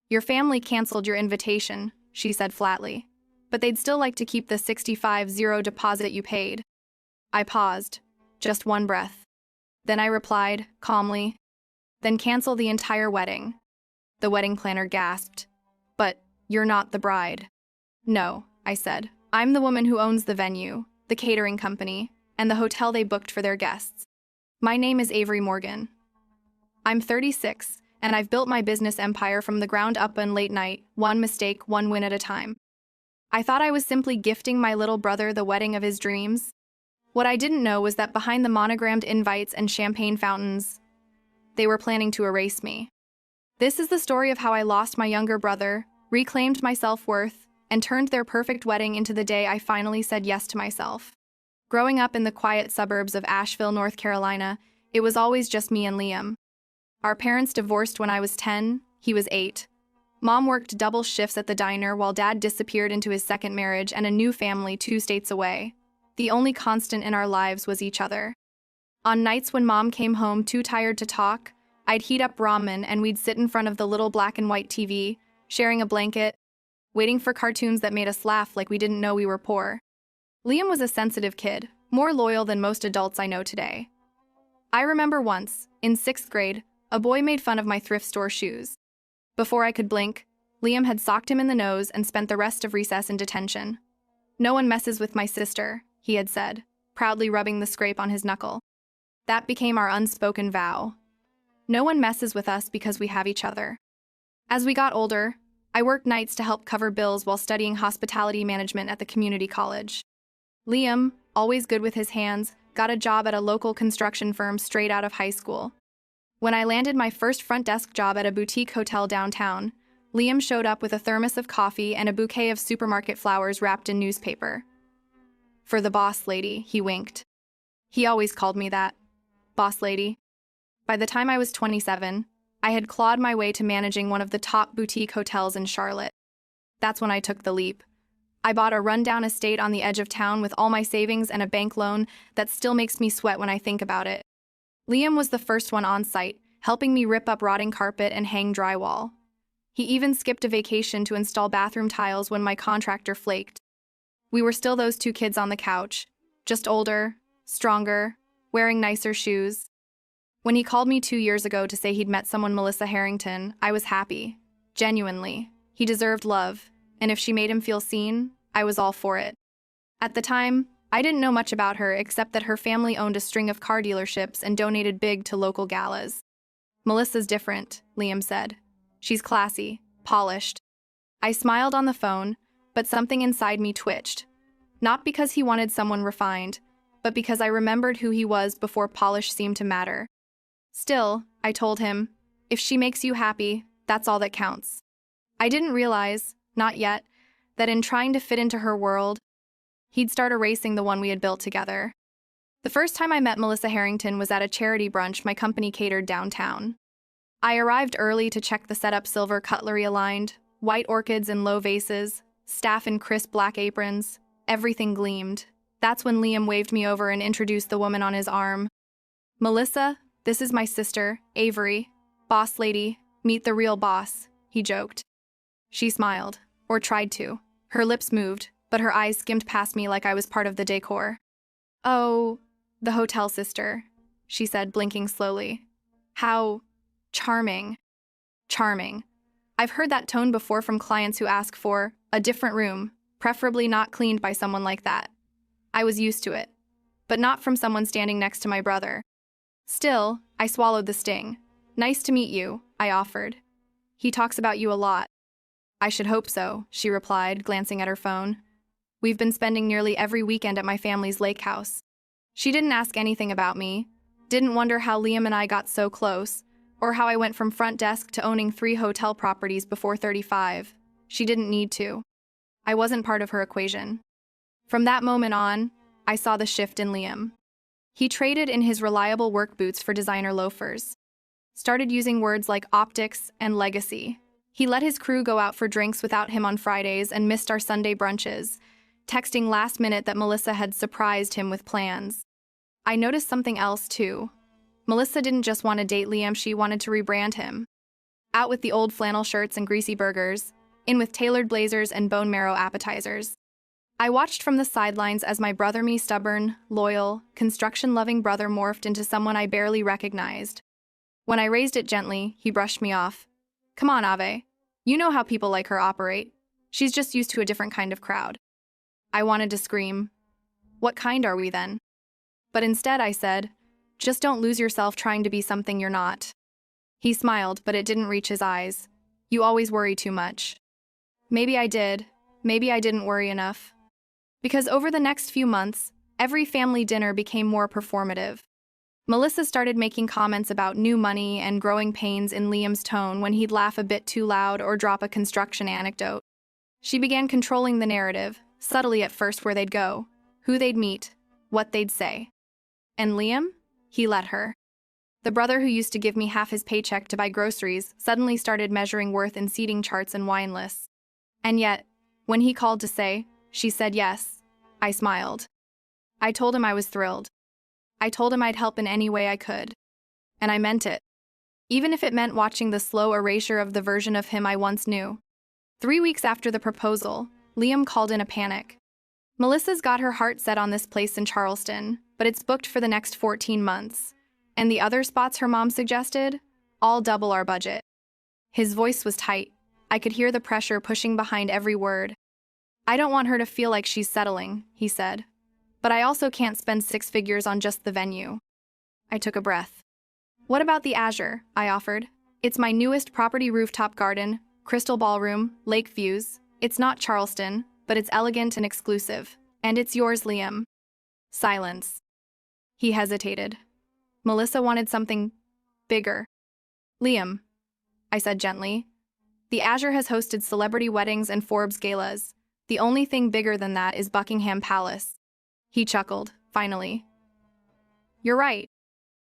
Your family canceled your invitation, she said flatly. But they'd still like to keep the $65,000 deposit you paid. I paused. Just one breath. Then I replied, calmly, then cancel the entire wedding. The wedding planner gasped. But you're not the bride. No, I said. I'm the woman who owns the venue, the catering company, and the hotel they booked for their guests. My name is Avery Morgan. I'm 36, and I've built my business empire from the ground up in late night, one mistake, one win at a time. I thought I was simply gifting my little brother the wedding of his dreams. What I didn't know was that behind the monogrammed invites and champagne fountains, they were planning to erase me. This is the story of how I lost my younger brother, reclaimed my self-worth, and turned their perfect wedding into the day I finally said yes to myself. Growing up in the quiet suburbs of Asheville, North Carolina, it was always just me and Liam. Our parents divorced when I was 10, he was 8. Mom worked double shifts at the diner while Dad disappeared into his second marriage and a new family 2 states away. The only constant in our lives was each other. On nights when Mom came home too tired to talk, I'd heat up ramen and we'd sit in front of the little black and white TV, sharing a blanket, waiting for cartoons that made us laugh like we didn't know we were poor. Liam was a sensitive kid, more loyal than most adults I know today. I remember once, in 6th grade, a boy made fun of my thrift store shoes. Before I could blink, Liam had socked him in the nose and spent the rest of recess in detention. No one messes with my sister, he had said, proudly rubbing the scrape on his knuckle. That became our unspoken vow. No one messes with us because we have each other. As we got older, I worked nights to help cover bills while studying hospitality management at the community college. Liam, always good with his hands, got a job at a local construction firm straight out of high school. When I landed my first front desk job at a boutique hotel downtown, Liam showed up with a thermos of coffee and a bouquet of supermarket flowers wrapped in newspaper. For the boss lady, he winked. He always called me that. Boss lady. By the time I was 27, I had clawed my way to managing one of the top boutique hotels in Charlotte. That's when I took the leap. I bought a rundown estate on the edge of town with all my savings and a bank loan that still makes me sweat when I think about it. Liam was the first one on site, helping me rip up rotting carpet and hang drywall. He even skipped a vacation to install bathroom tiles when my contractor flaked. We were still those 2 kids on the couch, just older, stronger, wearing nicer shoes. When he called me 2 years ago to say he'd met someone, Melissa Harrington, I was happy. Genuinely. He deserved love, and if she made him feel seen, I was all for it. At the time, I didn't know much about her except that her family owned a string of car dealerships and donated big to local galas. Melissa's different, Liam said. She's classy, polished. I smiled on the phone, but something inside me twitched. Not because he wanted someone refined, but because I remembered who he was before polish seemed to matter. Still, I told him, if she makes you happy, that's all that counts. I didn't realize, not yet, that in trying to fit into her world, he'd start erasing the one we had built together. The first time I met Melissa Harrington was at a charity brunch my company catered downtown. I arrived early to check the setup, silver cutlery aligned, white orchids in low vases, staff in crisp black aprons. Everything gleamed. That's when Liam waved me over and introduced the woman on his arm. Melissa, this is my sister, Avery. Boss lady, meet the real boss, he joked. She smiled, or tried to. Her lips moved, but her eyes skimmed past me like I was part of the decor. Oh, the hotel sister, she said, blinking slowly. How charming. Charming. I've heard that tone before from clients who ask for a different room, preferably not cleaned by someone like that. I was used to it, but not from someone standing next to my brother. Still, I swallowed the sting. Nice to meet you, I offered. He talks about you a lot. I should hope so, she replied, glancing at her phone. We've been spending nearly every weekend at my family's lake house. She didn't ask anything about me, didn't wonder how Liam and I got so close, or how I went from front desk to owning 3 hotel properties before 35. She didn't need to. I wasn't part of her equation. From that moment on, I saw the shift in Liam. He traded in his reliable work boots for designer loafers. Started using words like optics and legacy. He let his crew go out for drinks without him on Fridays and missed our Sunday brunches, texting last minute that Melissa had surprised him with plans. I noticed something else too. Melissa didn't just want to date Liam, she wanted to rebrand him. Out with the old flannel shirts and greasy burgers, in with tailored blazers and bone marrow appetizers. I watched from the sidelines as my brother-me stubborn, loyal, construction-loving brother morphed into someone I barely recognized. When I raised it gently, he brushed me off. Come on, Ave. You know how people like her operate. She's just used to a different kind of crowd. I wanted to scream. What kind are we then? But instead I said, just don't lose yourself trying to be something you're not. He smiled, but it didn't reach his eyes. You always worry too much. Maybe I did. Maybe I didn't worry enough. Because over the next few months, every family dinner became more performative. Melissa started making comments about new money and growing pains in Liam's tone when he'd laugh a bit too loud or drop a construction anecdote. She began controlling the narrative, subtly at first where they'd go, who they'd meet, what they'd say. And Liam? He let her. The brother who used to give me half his paycheck to buy groceries suddenly started measuring worth in seating charts and wine lists. And yet, when he called to say, she said yes, I smiled. I told him I was thrilled. I told him I'd help in any way I could. And I meant it. Even if it meant watching the slow erasure of the version of him I once knew. 3 weeks after the proposal, Liam called in a panic. Melissa's got her heart set on this place in Charleston, but it's booked for the next 14 months. And the other spots her mom suggested? All double our budget. His voice was tight. I could hear the pressure pushing behind every word. I don't want her to feel like she's settling, he said. But I also can't spend 6 figures on just the venue. I took a breath. What about the Azure? I offered. It's my newest property rooftop garden, crystal ballroom, lake views. It's not Charleston, but it's elegant and exclusive. And it's yours, Liam. Silence. He hesitated. Melissa wanted something bigger. Liam, I said gently. The Azure has hosted celebrity weddings and Forbes galas. The only thing bigger than that is Buckingham Palace. He chuckled, finally. You're right.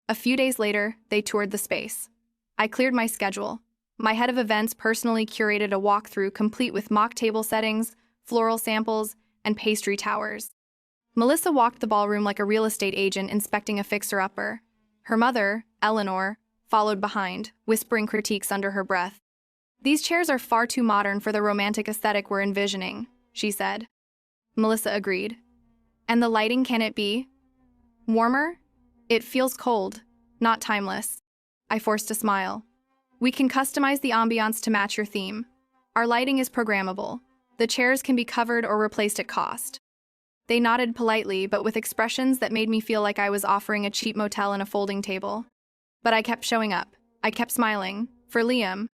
A few days later, they toured the space. I cleared my schedule. My head of events personally curated a walkthrough complete with mock table settings, floral samples, and pastry towers. Melissa walked the ballroom like a real estate agent inspecting a fixer-upper. Her mother, Eleanor, followed behind, whispering critiques under her breath. These chairs are far too modern for the romantic aesthetic we're envisioning, she said. Melissa agreed. And the lighting, can it be warmer? It feels cold, not timeless. I forced a smile. We can customize the ambiance to match your theme. Our lighting is programmable. The chairs can be covered or replaced at cost. They nodded politely, but with expressions that made me feel like I was offering a cheap motel and a folding table. But I kept showing up. I kept smiling. For Liam.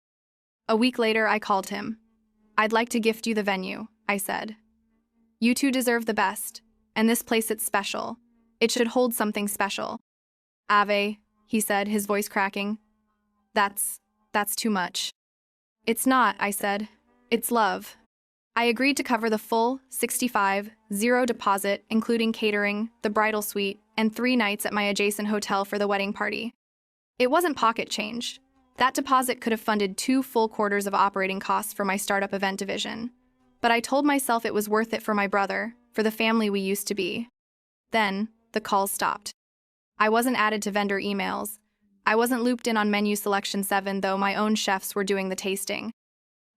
A week later, I called him. I'd like to gift you the venue, I said. You two deserve the best. And this place, it's special. It should hold something special. Ave, he said, his voice cracking. That's too much. It's not, I said. It's love. I agreed to cover the full 65, zero deposit, including catering, the bridal suite, and 3 nights at my adjacent hotel for the wedding party. It wasn't pocket change. That deposit could have funded 2 full quarters of operating costs for my startup event division. But I told myself it was worth it for my brother, for the family we used to be. Then, the calls stopped. I wasn't added to vendor emails. I wasn't looped in on menu selection 7, though my own chefs were doing the tasting.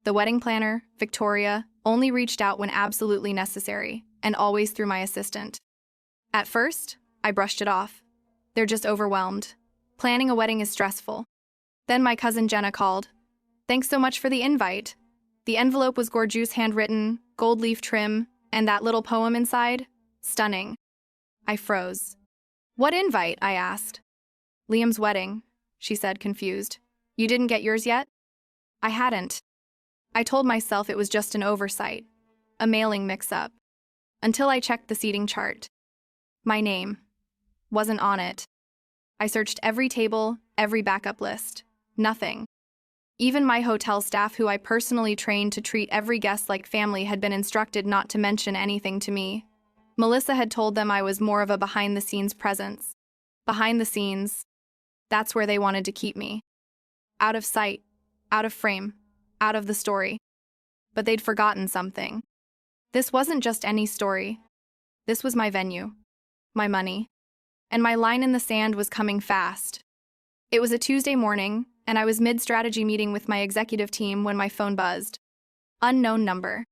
The wedding planner, Victoria, only reached out when absolutely necessary, and always through my assistant. At first, I brushed it off. They're just overwhelmed. Planning a wedding is stressful. Then my cousin Jenna called. Thanks so much for the invite. The envelope was gorgeous, handwritten, gold leaf trim, and that little poem inside? Stunning. I froze. What invite? I asked. Liam's wedding, she said, confused. You didn't get yours yet? I hadn't. I told myself it was just an oversight, a mailing mix-up, until I checked the seating chart. My name wasn't on it. I searched every table, every backup list. Nothing. Even my hotel staff, who I personally trained to treat every guest like family, had been instructed not to mention anything to me. Melissa had told them I was more of a behind-the-scenes presence. Behind the scenes, that's where they wanted to keep me. Out of sight, out of frame, out of the story. But they'd forgotten something. This wasn't just any story. This was my venue, my money, and my line in the sand was coming fast. It was a Tuesday morning, and I was mid-strategy meeting with my executive team when my phone buzzed. Unknown number.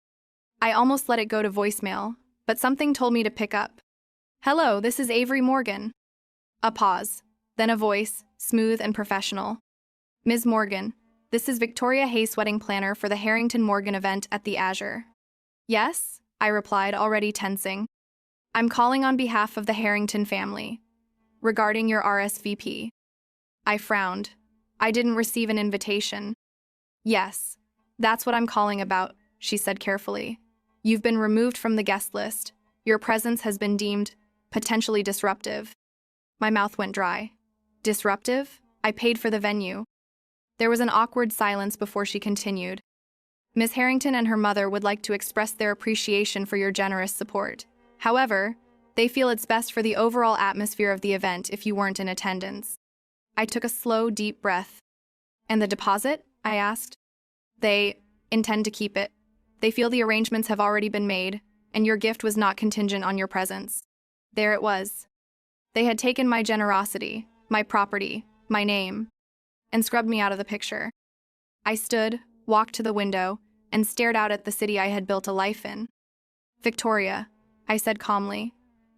I almost let it go to voicemail, but something told me to pick up. Hello, this is Avery Morgan. A pause, then a voice, smooth and professional. Ms. Morgan, this is Victoria Hayes, wedding planner for the Harrington Morgan event at the Azure. Yes, I replied, already tensing. I'm calling on behalf of the Harrington family. Regarding your RSVP. I frowned. I didn't receive an invitation. Yes, that's what I'm calling about, she said carefully. You've been removed from the guest list. Your presence has been deemed potentially disruptive. My mouth went dry. Disruptive? I paid for the venue. There was an awkward silence before she continued. Ms. Harrington and her mother would like to express their appreciation for your generous support. However, they feel it's best for the overall atmosphere of the event if you weren't in attendance. I took a slow, deep breath. And the deposit? I asked. They intend to keep it. They feel the arrangements have already been made, and your gift was not contingent on your presence. There it was. They had taken my generosity, my property, my name, and scrubbed me out of the picture. I stood, walked to the window, and stared out at the city I had built a life in. Victoria, I said calmly,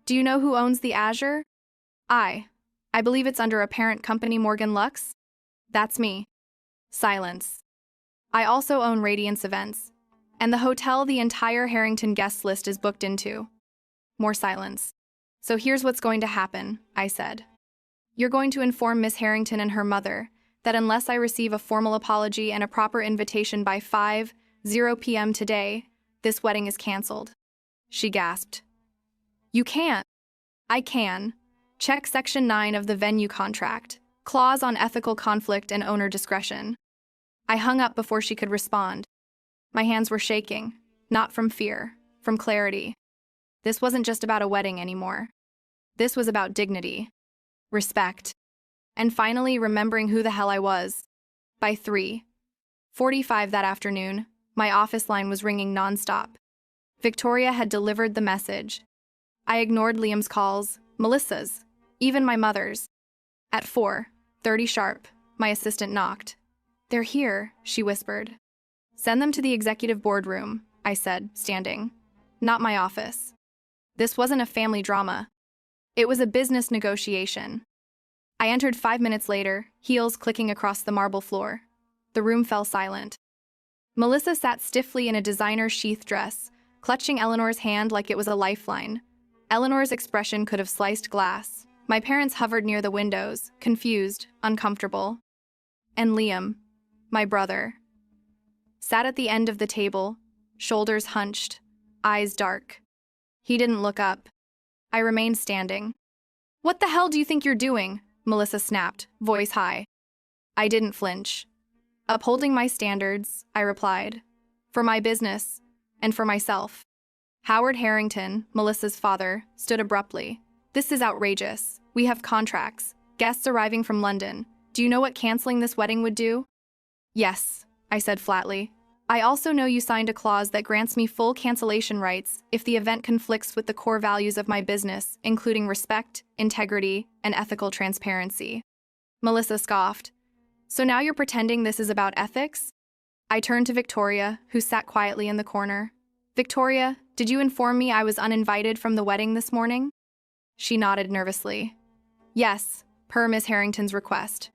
do you know who owns the Azure? I believe it's under a parent company, Morgan Lux. That's me. Silence. I also own Radiance Events, and the hotel the entire Harrington guest list is booked into. More silence. So here's what's going to happen, I said. You're going to inform Miss Harrington and her mother that unless I receive a formal apology and a proper invitation by 5:00 p.m. today, this wedding is canceled. She gasped. You can't. I can. Check Section 9 of the venue contract, clause on ethical conflict and owner discretion. I hung up before she could respond. My hands were shaking, not from fear, from clarity. This wasn't just about a wedding anymore. This was about dignity, respect, and finally remembering who the hell I was. By 3:45 that afternoon, my office line was ringing nonstop. Victoria had delivered the message. I ignored Liam's calls, Melissa's, even my mother's. At 4:30 sharp, my assistant knocked. They're here, she whispered. Send them to the executive boardroom, I said, standing. Not my office. This wasn't a family drama. It was a business negotiation. I entered 5 minutes later, heels clicking across the marble floor. The room fell silent. Melissa sat stiffly in a designer sheath dress, clutching Eleanor's hand like it was a lifeline. Eleanor's expression could have sliced glass. My parents hovered near the windows, confused, uncomfortable. And Liam, my brother, sat at the end of the table, shoulders hunched, eyes dark. He didn't look up. I remained standing. What the hell do you think you're doing? Melissa snapped, voice high. I didn't flinch. Upholding my standards, I replied. For my business, and for myself. Howard Harrington, Melissa's father, stood abruptly. This is outrageous. We have contracts. Guests arriving from London. Do you know what canceling this wedding would do? Yes, I said flatly. I also know you signed a clause that grants me full cancellation rights if the event conflicts with the core values of my business, including respect, integrity, and ethical transparency. Melissa scoffed. So now you're pretending this is about ethics? I turned to Victoria, who sat quietly in the corner. Victoria, did you inform me I was uninvited from the wedding this morning? She nodded nervously. Yes, per Miss Harrington's request.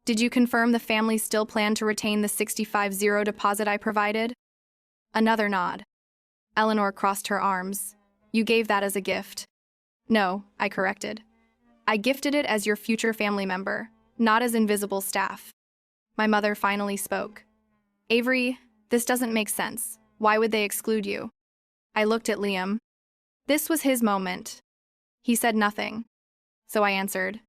Did you confirm the family still planned to retain the 65-0 deposit I provided? Another nod. Eleanor crossed her arms. You gave that as a gift. No, I corrected. I gifted it as your future family member, not as invisible staff. My mother finally spoke. Avery, this doesn't make sense. Why would they exclude you? I looked at Liam. This was his moment. He said nothing. So I answered.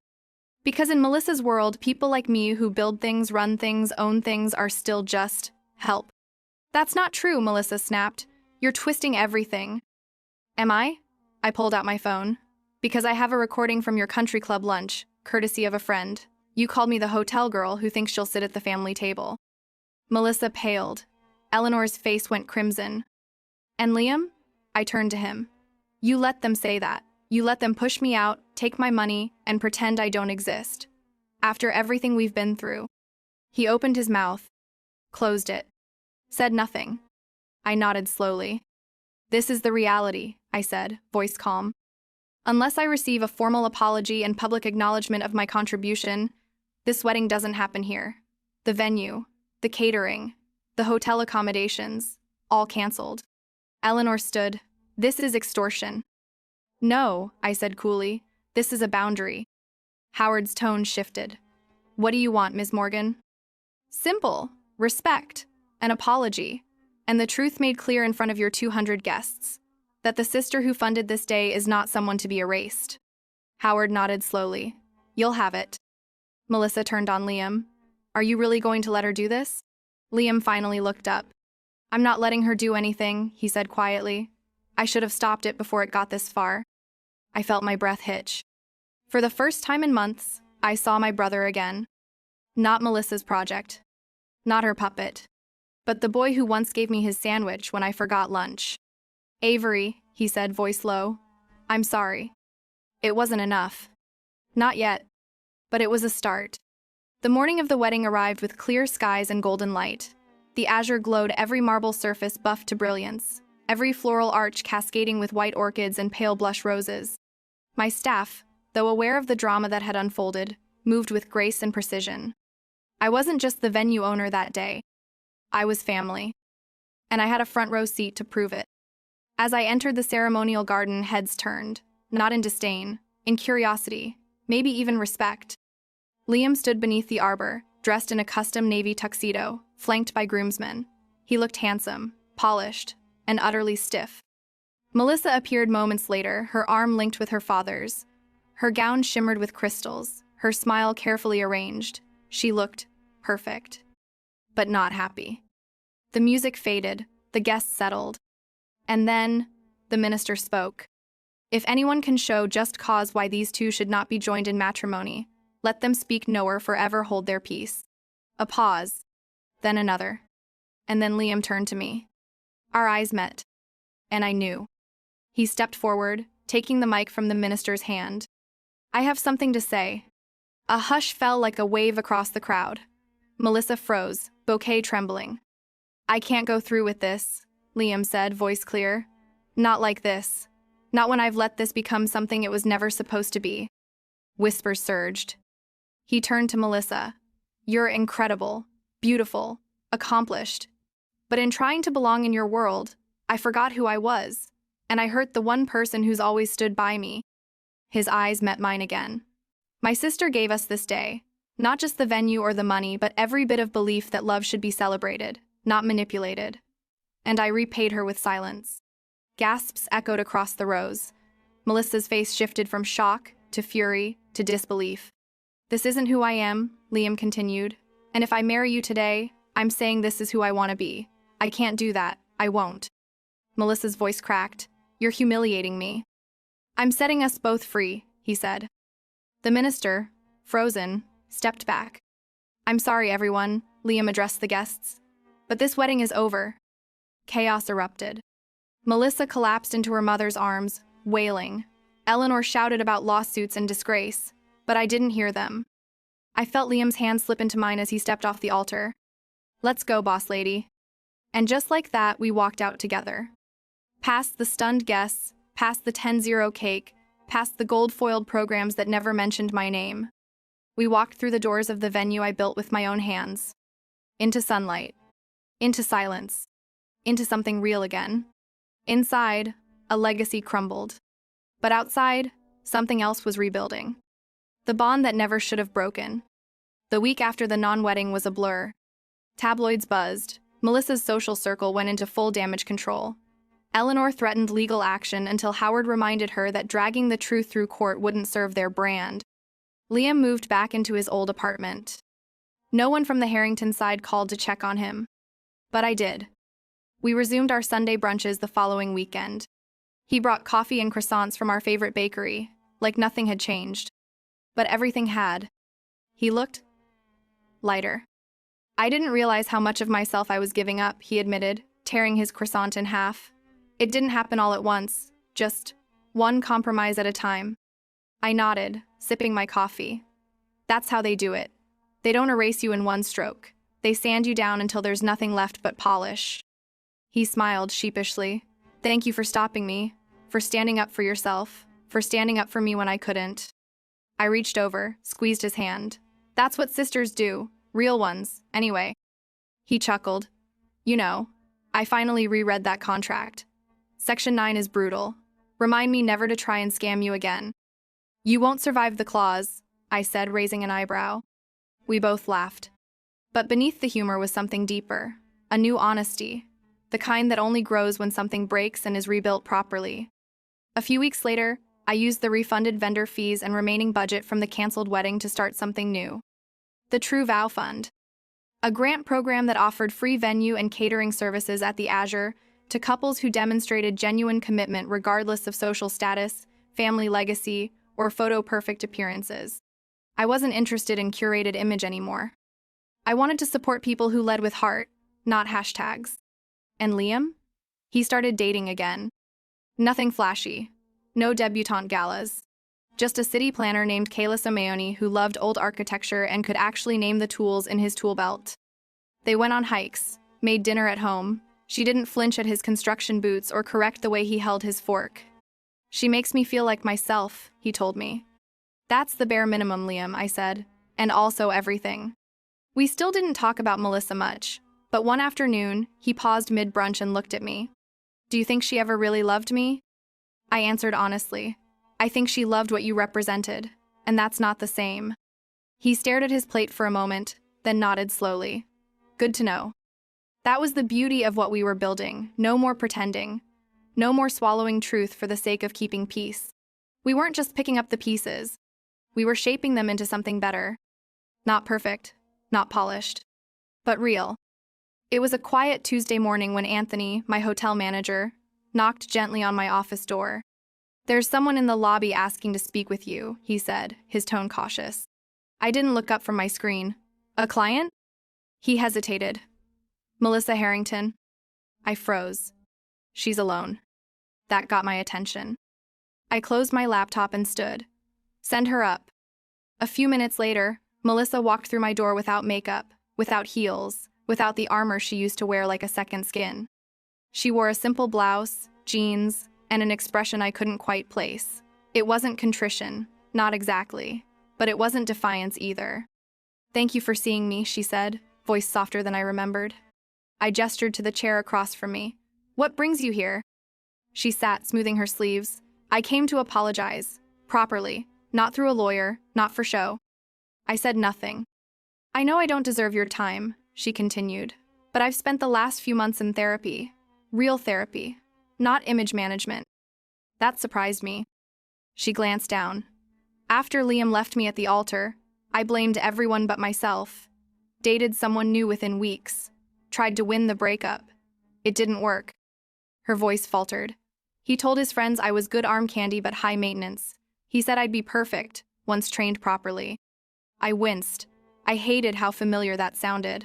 Because in Melissa's world, people like me who build things, run things, own things are still just help. That's not true, Melissa snapped. You're twisting everything. Am I? I pulled out my phone. Because I have a recording from your country club lunch, courtesy of a friend. You called me the hotel girl who thinks she'll sit at the family table. Melissa paled. Eleanor's face went crimson. And Liam? I turned to him. You let them say that. You let them push me out, take my money, and pretend I don't exist. After everything we've been through. He opened his mouth, closed it, said nothing. I nodded slowly. This is the reality, I said, voice calm. Unless I receive a formal apology and public acknowledgement of my contribution, this wedding doesn't happen here. The venue, the catering, the hotel accommodations, all canceled. Eleanor stood. This is extortion. No, I said coolly. This is a boundary. Howard's tone shifted. What do you want, Ms. Morgan? Simple. Respect. An apology. And the truth made clear in front of your 200 guests. That the sister who funded this day is not someone to be erased. Howard nodded slowly. You'll have it. Melissa turned on Liam. Are you really going to let her do this? Liam finally looked up. I'm not letting her do anything, he said quietly. I should have stopped it before it got this far. I felt my breath hitch. For the first time in months, I saw my brother again. Not Melissa's project. Not her puppet. But the boy who once gave me his sandwich when I forgot lunch. Avery, he said, voice low. I'm sorry. It wasn't enough. Not yet. But it was a start. The morning of the wedding arrived with clear skies and golden light. The azure glowed, every marble surface buffed to brilliance, every floral arch cascading with white orchids and pale blush roses. My staff, though aware of the drama that had unfolded, moved with grace and precision. I wasn't just the venue owner that day. I was family. And I had a front row seat to prove it. As I entered the ceremonial garden, heads turned, not in disdain, in curiosity, maybe even respect. Liam stood beneath the arbor, dressed in a custom navy tuxedo, flanked by groomsmen. He looked handsome, polished, and utterly stiff. Melissa appeared moments later, her arm linked with her father's. Her gown shimmered with crystals, her smile carefully arranged. She looked perfect, but not happy. The music faded, the guests settled. And then, the minister spoke. If anyone can show just cause why these two should not be joined in matrimony, let them speak no or forever hold their peace. A pause, then another. And then Liam turned to me. Our eyes met. And I knew. He stepped forward, taking the mic from the minister's hand. I have something to say. A hush fell like a wave across the crowd. Melissa froze, bouquet trembling. I can't go through with this, Liam said, voice clear. Not like this. Not when I've let this become something it was never supposed to be. Whispers surged. He turned to Melissa. You're incredible, beautiful, accomplished. But in trying to belong in your world, I forgot who I was, and I hurt the one person who's always stood by me. His eyes met mine again. My sister gave us this day, not just the venue or the money, but every bit of belief that love should be celebrated, not manipulated. And I repaid her with silence. Gasps echoed across the rows. Melissa's face shifted from shock to fury to disbelief. This isn't who I am, Liam continued. And if I marry you today, I'm saying this is who I want to be. I can't do that. I won't. Melissa's voice cracked. You're humiliating me. I'm setting us both free, he said. The minister, frozen, stepped back. I'm sorry, everyone, Liam addressed the guests. But this wedding is over. Chaos erupted. Melissa collapsed into her mother's arms, wailing. Eleanor shouted about lawsuits and disgrace, but I didn't hear them. I felt Liam's hand slip into mine as he stepped off the altar. Let's go, boss lady. And just like that, we walked out together. Past the stunned guests, past the 10-0 cake, past the gold-foiled programs that never mentioned my name. We walked through the doors of the venue I built with my own hands. Into sunlight. Into silence. Into something real again. Inside, a legacy crumbled. But outside, something else was rebuilding. The bond that never should have broken. The week after the non-wedding was a blur. Tabloids buzzed. Melissa's social circle went into full damage control. Eleanor threatened legal action until Howard reminded her that dragging the truth through court wouldn't serve their brand. Liam moved back into his old apartment. No one from the Harrington side called to check on him. But I did. We resumed our Sunday brunches the following weekend. He brought coffee and croissants from our favorite bakery, like nothing had changed. But everything had. He looked lighter. I didn't realize how much of myself I was giving up, he admitted, tearing his croissant in half. It didn't happen all at once, just one compromise at a time. I nodded, sipping my coffee. That's how they do it. They don't erase you in one stroke. They sand you down until there's nothing left but polish. He smiled sheepishly. Thank you for stopping me, for standing up for yourself, for standing up for me when I couldn't. I reached over, squeezed his hand. That's what sisters do, real ones, anyway. He chuckled. You know, I finally reread that contract. Section 9 is brutal. Remind me never to try and scam you again. You won't survive the clause, I said, raising an eyebrow. We both laughed. But beneath the humor was something deeper, a new honesty, the kind that only grows when something breaks and is rebuilt properly. A few weeks later, I used the refunded vendor fees and remaining budget from the canceled wedding to start something new. The True Vow Fund, a grant program that offered free venue and catering services at the Azure to couples who demonstrated genuine commitment regardless of social status, family legacy, or photo-perfect appearances. I wasn't interested in curated image anymore. I wanted to support people who led with heart, not hashtags. And Liam? He started dating again. Nothing flashy. No debutante galas. Just a city planner named Kayla Simeone who loved old architecture and could actually name the tools in his tool belt. They went on hikes, made dinner at home. She didn't flinch at his construction boots or correct the way he held his fork. She makes me feel like myself, he told me. That's the bare minimum, Liam, I said. And also everything. We still didn't talk about Melissa much, but one afternoon, he paused mid-brunch and looked at me. Do you think she ever really loved me? I answered honestly. I think she loved what you represented, and that's not the same. He stared at his plate for a moment, then nodded slowly. Good to know. That was the beauty of what we were building, no more pretending. No more swallowing truth for the sake of keeping peace. We weren't just picking up the pieces. We were shaping them into something better. Not perfect, not polished, but real. It was a quiet Tuesday morning when Anthony, my hotel manager, knocked gently on my office door. There's someone in the lobby asking to speak with you, he said, his tone cautious. I didn't look up from my screen. A client? He hesitated. Melissa Harrington. I froze. She's alone. That got my attention. I closed my laptop and stood. Send her up. A few minutes later, Melissa walked through my door without makeup, without heels, without the armor she used to wear like a second skin. She wore a simple blouse, jeans, and an expression I couldn't quite place. It wasn't contrition, not exactly, but it wasn't defiance either. Thank you for seeing me, she said, voice softer than I remembered. I gestured to the chair across from me. What brings you here? She sat, smoothing her sleeves. I came to apologize. Properly. Not through a lawyer, not for show. I said nothing. I know I don't deserve your time, she continued, but I've spent the last few months in therapy. Real therapy. Not image management. That surprised me. She glanced down. After Liam left me at the altar, I blamed everyone but myself. Dated someone new within weeks. Tried to win the breakup. It didn't work. Her voice faltered. He told his friends I was good arm candy but high maintenance. He said I'd be perfect, once trained properly. I winced. I hated how familiar that sounded.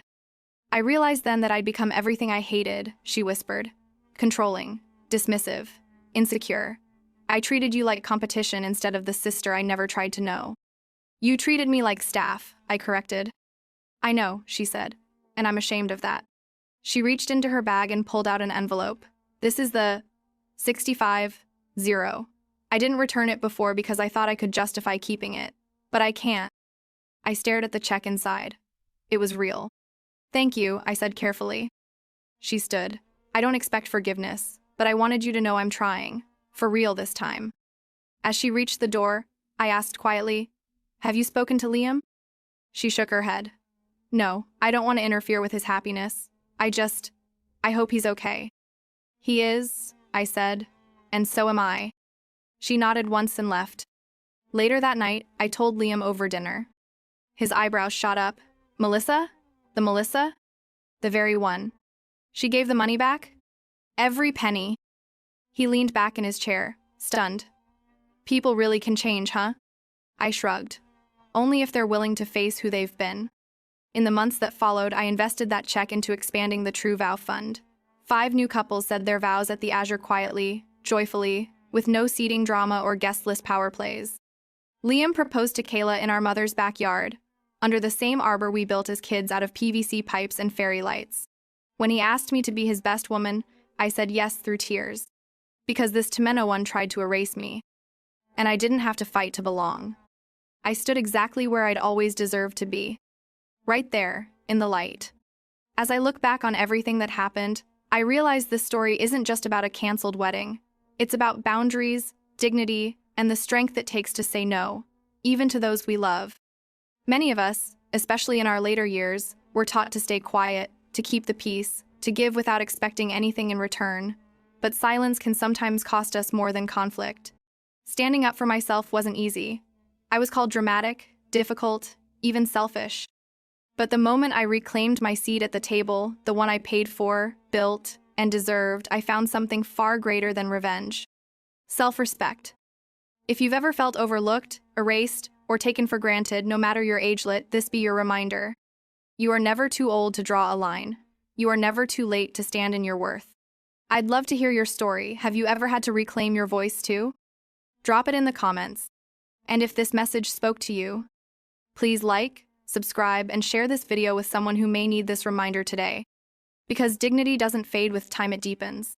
I realized then that I'd become everything I hated, she whispered. Controlling, dismissive, insecure. I treated you like competition instead of the sister I never tried to know. You treated me like staff, I corrected. I know, she said, and I'm ashamed of that. She reached into her bag and pulled out an envelope. This is the 65-0. I didn't return it before because I thought I could justify keeping it, but I can't. I stared at the check inside. It was real. Thank you, I said carefully. She stood. I don't expect forgiveness, but I wanted you to know I'm trying. For real this time. As she reached the door, I asked quietly, Have you spoken to Liam? She shook her head. No, I don't want to interfere with his happiness. I hope he's okay. He is, I said, and so am I. She nodded once and left. Later that night, I told Liam over dinner. His eyebrows shot up. Melissa? The Melissa? The very one. She gave the money back? Every penny. He leaned back in his chair, stunned. People really can change, huh? I shrugged. Only if they're willing to face who they've been. In the months that followed, I invested that check into expanding the True Vow Fund. 5 new couples said their vows at the Azure quietly, joyfully, with no seating drama or guest list power plays. Liam proposed to Kayla in our mother's backyard. under the same arbor we built as kids out of PVC pipes and fairy lights. When he asked me to be his best woman, I said yes through tears. Because this Temeno one tried to erase me. And I didn't have to fight to belong. I stood exactly where I'd always deserved to be. Right there, in the light. As I look back on everything that happened, I realize this story isn't just about a canceled wedding. It's about boundaries, dignity, and the strength it takes to say no, even to those we love. Many of us, especially in our later years, were taught to stay quiet, to keep the peace, to give without expecting anything in return. But silence can sometimes cost us more than conflict. Standing up for myself wasn't easy. I was called dramatic, difficult, even selfish. But the moment I reclaimed my seat at the table, the one I paid for, built, and deserved, I found something far greater than revenge. Self-respect. If you've ever felt overlooked, erased, or taken for granted, no matter your age, let this be your reminder. You are never too old to draw a line. You are never too late to stand in your worth. I'd love to hear your story. Have you ever had to reclaim your voice too? Drop it in the comments. And if this message spoke to you, please like, subscribe, and share this video with someone who may need this reminder today. Because dignity doesn't fade with time, it deepens.